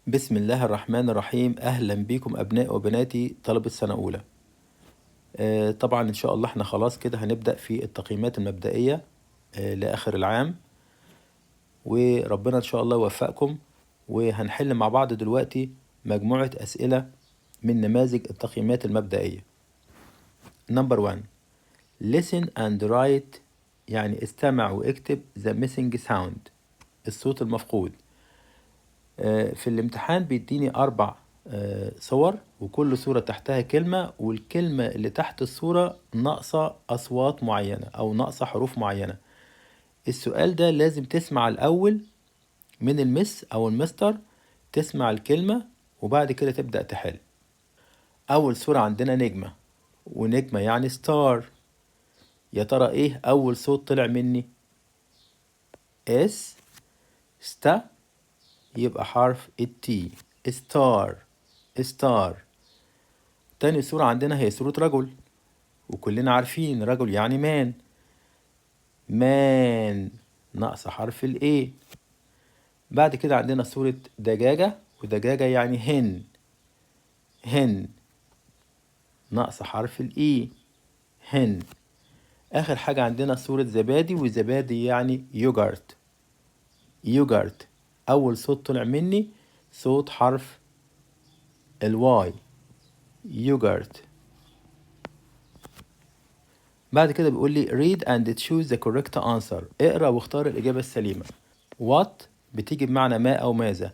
بسم الله الرحمن الرحيم. أهلا بكم أبناء وبناتي طلبة سنة أولى. طبعا إن شاء الله احنا خلاص كده هنبدأ في التقييمات المبدئية لآخر العام، وربنا إن شاء الله يوفقكم. وهنحل مع بعض دلوقتي مجموعة أسئلة من نماذج التقييمات المبدئية. نمبر 1. Listen and write، يعني استمع واكتب the missing sound، الصوت المفقود. في الامتحان بيديني 4 صور، وكل صورة تحتها كلمة، والكلمة اللي تحت الصورة ناقصة أصوات معينة أو ناقصة حروف معينة. السؤال ده لازم تسمع الأول من المس أو المستر، تسمع الكلمة وبعد كده تبدأ تحل. أول صورة عندنا نجمة، ونجمة يعني ستار. يا ترى إيه أول صوت طلع مني؟ اس، ستا، يبقى حرف التي، ستار، ستار. تاني صورة عندنا هي صورة رجل، وكلنا عارفين رجل يعني مان، مان، ناقص حرف الايه. بعد كده عندنا صورة دجاجة، ودجاجة يعني هن، هن، ناقص حرف الاي، هن. آخر حاجة عندنا صورة زبادي، وزبادي يعني يوجرت، يوجرت. أول صوت طلع مني صوت حرف الواي، يوجرت. بعد كده بيقول لي read and choose the correct answer، اقرأ واختار الإجابة السليمة. what بتيجي بمعنى ما أو ماذا،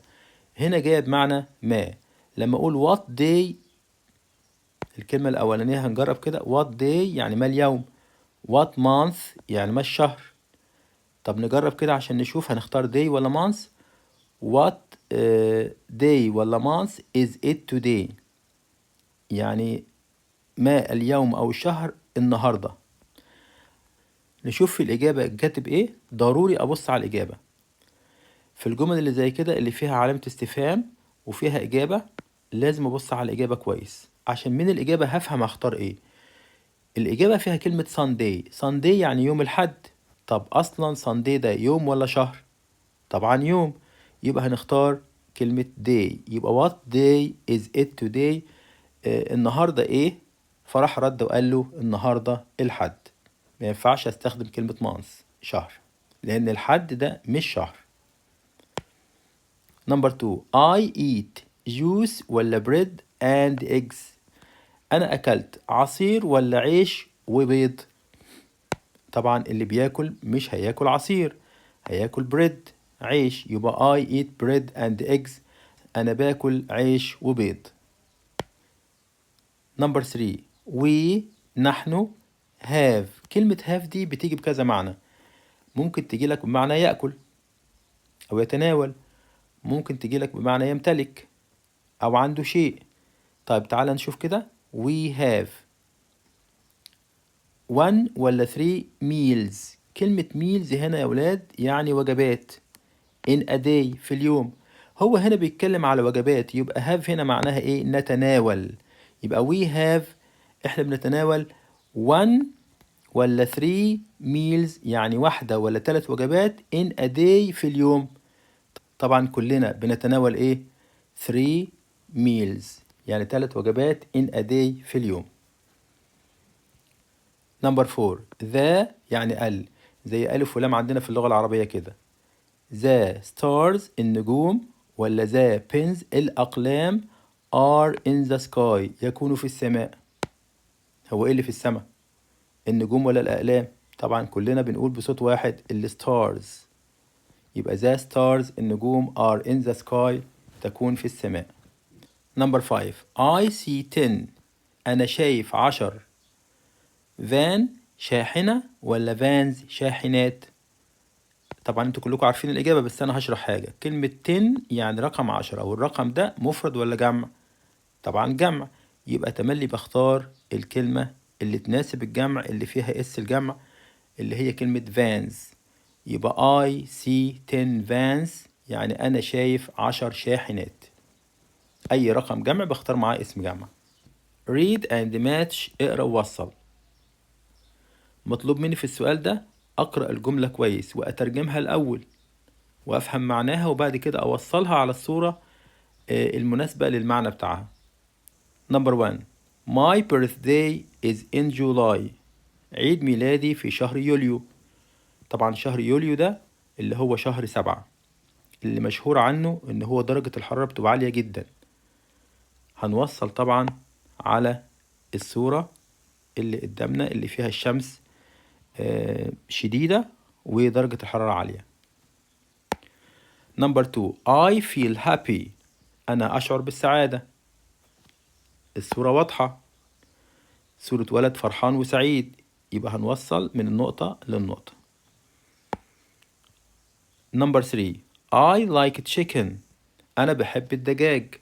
هنا جاية بمعنى ما. لما أقول what day، الكلمة الأولانية هنجرب كده. what day يعني ما اليوم، what month يعني ما الشهر. طب نجرب كده عشان نشوف هنختار day ولا month. what day ولا month is it today، يعني ما اليوم أو الشهر النهاردة. نشوف في الإجابة كاتب إيه، ضروري أبص على الإجابة. في الجمل اللي زي كده اللي فيها علامة استفهام وفيها إجابة، لازم أبص على الإجابة كويس، عشان من الإجابة هفهم هختار إيه. الإجابة فيها كلمة Sunday، Sunday يعني يوم الحد. طب أصلا Sunday ده يوم ولا شهر؟ طبعا يوم، يبقى هنختار كلمة day. يبقى what day is it today، النهاردة إيه؟ فراح رد وقال له النهاردة الحد. ما ينفعش استخدم كلمة month شهر، لأن الحد ده مش شهر. نمبر 2. I eat juice ولا bread and eggs، أنا أكلت عصير ولا عيش وبيض؟ طبعا اللي بياكل مش هياكل عصير، هياكل بريد، عيش. يبقى I eat bread and eggs، أنا باكل عيش وبيض. نمبر 3. we نحن have، كلمة have دي بتيجي بكذا معنى. ممكن تجي لك بمعنى يأكل أو يتناول، ممكن تجي لك بمعنى يمتلك أو عنده شيء. طيب تعال نشوف كده. we have one ولا 3 meals. كلمة meals هنا يا ولاد يعني وجبات. in a day في اليوم. هو هنا بيتكلم على وجبات، يبقى have هنا معناها ايه؟ نتناول. يبقى we have، احنا بنتناول one ولا 3 meals، يعني واحدة ولا 3 وجبات in a day في اليوم. طبعا كلنا بنتناول ايه؟ 3 meals، يعني 3 وجبات in a day في اليوم. نمبر 4. ذا يعني ال، زي ألف ولام عندنا في اللغة العربية كده. ذا stars النجوم، ولا ذا pens الأقلام are in the sky يكونوا في السماء. هو إيه اللي في السماء؟ النجوم ولا الأقلام؟ طبعا كلنا بنقول بصوت واحد stars. يبقى ذا stars النجوم are in the sky تكون في السماء. نمبر 5. I see 10، أنا شايف 10 فان شاحنة ولا فانز شاحنات؟ طبعا انتوا كلكم عارفين الإجابة، بس أنا هشرح حاجة. كلمة 10 يعني رقم 10، والرقم ده مفرد ولا جمع؟ طبعا جمع، يبقى تملي بختار الكلمة اللي تناسب الجمع اللي فيها اس الجمع، اللي هي كلمة فانز. يبقى I see 10 vans، يعني أنا شايف 10 شاحنات. أي رقم جمع بختار معاه اسم جمع. read and match، اقرأ ووصل. مطلوب مني في السؤال ده أقرأ الجملة كويس وأترجمها الأول وأفهم معناها، وبعد كده أوصلها على الصورة المناسبة للمعنى بتاعها. Number 1. My birthday is in July. عيد ميلادي في شهر يوليو. طبعا شهر يوليو ده اللي هو شهر 7، اللي مشهور عنه إن هو درجة الحرارة بتبقى عالية جدا. هنوصل طبعا على الصورة اللي قدامنا اللي فيها الشمس شديدة ودرجة الحرارة عالية. Number 2. I feel happy. أنا أشعر بالسعادة. الصورة واضحة، صورة ولد فرحان وسعيد، يبقى هنوصل من النقطة للنقطة. Number 3. I like chicken. أنا بحب الدجاج.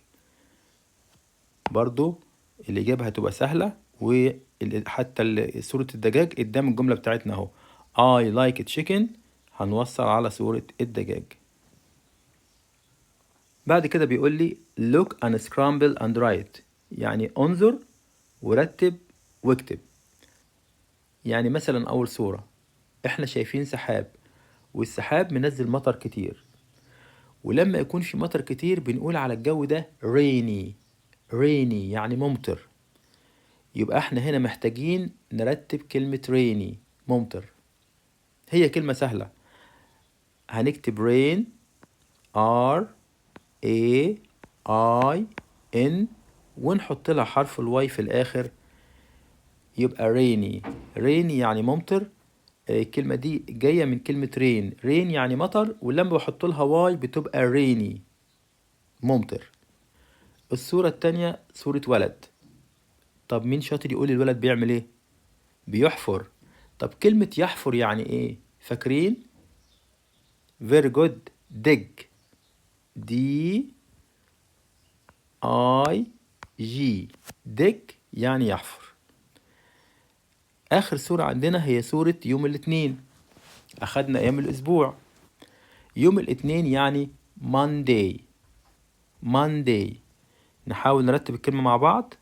برضو الإجابة هتبقى سهلة، وحتى صورة الدجاج قدام الجملة بتاعتنا اهو. I like chicken هنوصل على صورة الدجاج. بعد كده بيقول لي look and scramble and write، يعني انظر ورتب واكتب. يعني مثلا أول صورة احنا شايفين سحاب، والسحاب منزل مطر كتير، ولما يكون في مطر كتير بنقول على الجو ده rainy. rainy يعني ممطر. يبقى احنا هنا محتاجين نرتب كلمة rainy ممطر. هي كلمة سهلة، هنكتب rain R A I N ونحط لها حرف الواي في الآخر، يبقى rainy. rainy يعني ممطر. الكلمة دي جاية من كلمة rain يعني مطر، ولما بحط لها واي بتبقى rainy ممطر. الصورة التانية صورة ولد. طب مين شاطر يقول الولد بيعمل ايه؟ بيحفر. طب كلمة يحفر يعني ايه؟ فاكرين؟ very good. dig D I G dig يعني يحفر. آخر صورة عندنا هي صورة يوم الاثنين. أخدنا أيام الأسبوع. يوم الاثنين يعني Monday. Monday. نحاول نرتب الكلمة مع بعض.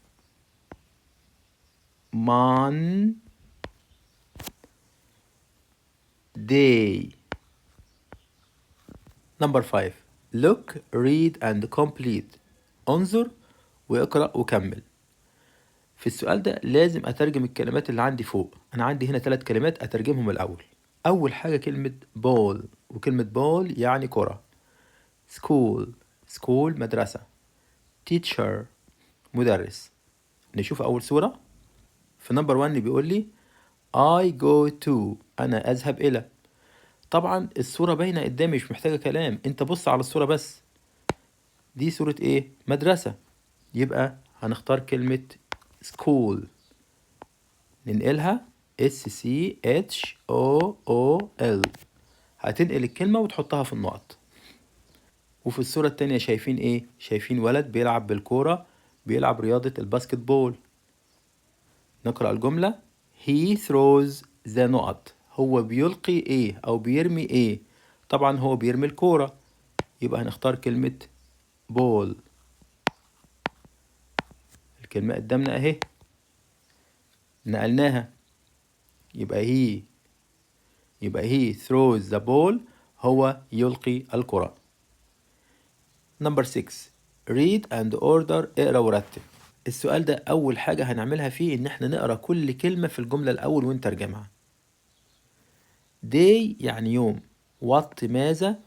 Monday. Number 5. Look, read and complete. انظر واقرأ وكمل. في السؤال ده لازم أترجم الكلمات اللي عندي فوق. أنا عندي هنا 3 كلمات أترجمهم الأول. أول حاجة كلمة ball، وكلمة ball يعني كرة. school مدرسة. teacher مدرس. نشوف أول صورة. في نمبر 1 بيقول لي I go to، أنا أذهب إلى. طبعا الصورة باينة قدامي مش محتاجة كلام، أنت بص على الصورة بس. دي صورة إيه؟ مدرسة. يبقى هنختار كلمة school، ننقلها SCHOOL. هتنقل الكلمة وتحطها في النقط. وفي الصورة التانية شايفين إيه؟ شايفين ولد بيلعب بالكورة، بيلعب رياضة الباسكت بول. نقرأ الجملة. He throws the نقط. هو بيلقي إيه أو بيرمي إيه؟ طبعا هو بيرمي الكورة، يبقى هنختار كلمة بول. الكلمة قدامنا أهي، نقلناها. يبقى he throws the ball، هو يلقي الكرة. Number 6. read and order، اقرأ ورتب. السؤال ده أول حاجة هنعملها فيه إن احنا نقرأ كل كلمة في الجملة الأول ونترجمها. day يعني يوم. what ماذا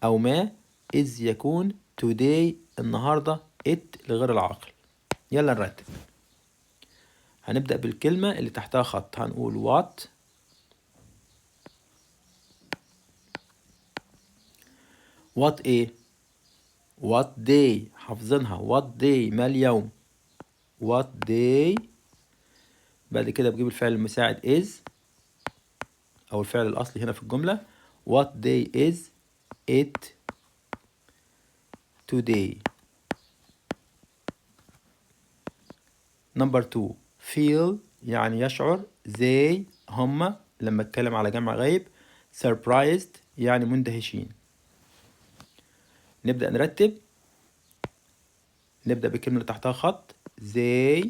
أو ما. is يكون. today النهاردة. it لغير العاقل. يلا نرتب. هنبدأ بالكلمة اللي تحتها خط، هنقول what ايه؟ what day، حافظينها. what day ما اليوم. what day. بعد كده بجيب الفعل المساعد is أو الفعل الأصلي هنا في الجملة. what day is it today. Number 2. feel يعني يشعر. they هم لما اتكلم على جمع غيب. surprised يعني مندهشين. نبدأ نرتب. نبدأ بالكلمة اللي تحتها خط. they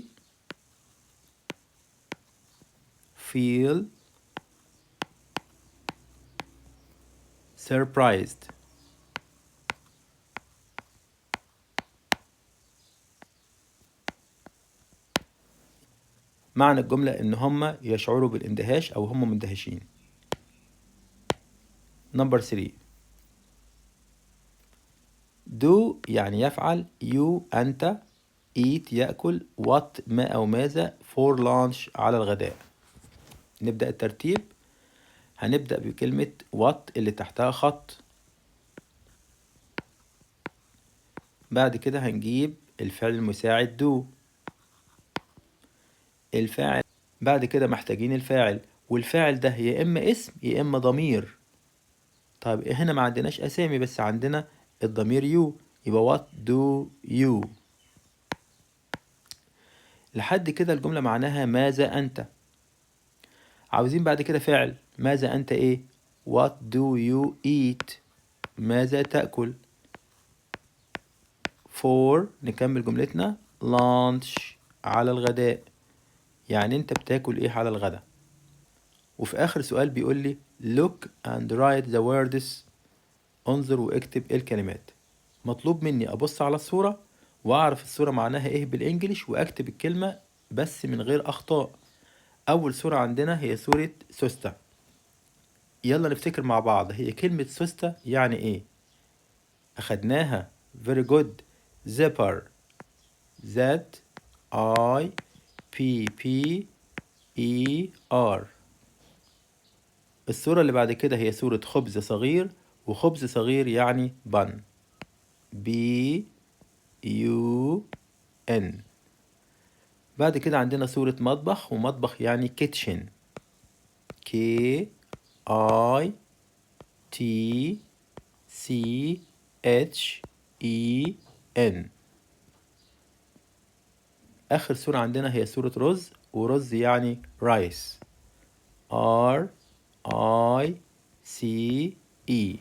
feel surprised. معنى الجملة إن هم يشعروا بالاندهاش أو هم مندهشين. نمبر 3. do يعني يفعل، you أنت، eat يأكل، what ما أو ماذا، for lunch على الغداء. نبدأ الترتيب. هنبدأ بكلمة what اللي تحتها خط، بعد كده هنجيب الفعل المساعد do، الفاعل، بعد كده محتاجين الفاعل، والفاعل ده يا إما اسم يا إما ضمير. طيب هنا ما عندناش أسامي بس عندنا الضمير you، يبقى what do you. لحد كده الجملة معناها ماذا أنت. عاوزين بعد كده فعل، ماذا أنت إيه؟ what do you eat؟ ماذا تأكل؟ for نكمل جملتنا lunch على الغداء، يعني أنت بتاكل إيه على الغداء. وفي آخر سؤال بيقول لي look and write the words، انظر واكتب الكلمات. مطلوب مني أبص على الصورة وأعرف الصورة معناها إيه بالإنجليش وأكتب الكلمة بس من غير أخطاء. أول صورة عندنا هي صورة سوسته. يلا نفتكر مع بعض هي كلمة سوسته يعني إيه. أخدناها very good. zipper Z I P P E R. الصورة اللي بعد كده هي صورة خبز صغير، وخبز صغير يعني bun B U N. بعد كده عندنا صورة مطبخ، ومطبخ يعني kitchen K I T C H E N. آخر صورة عندنا هي صورة رز، ورز يعني rice R I C E.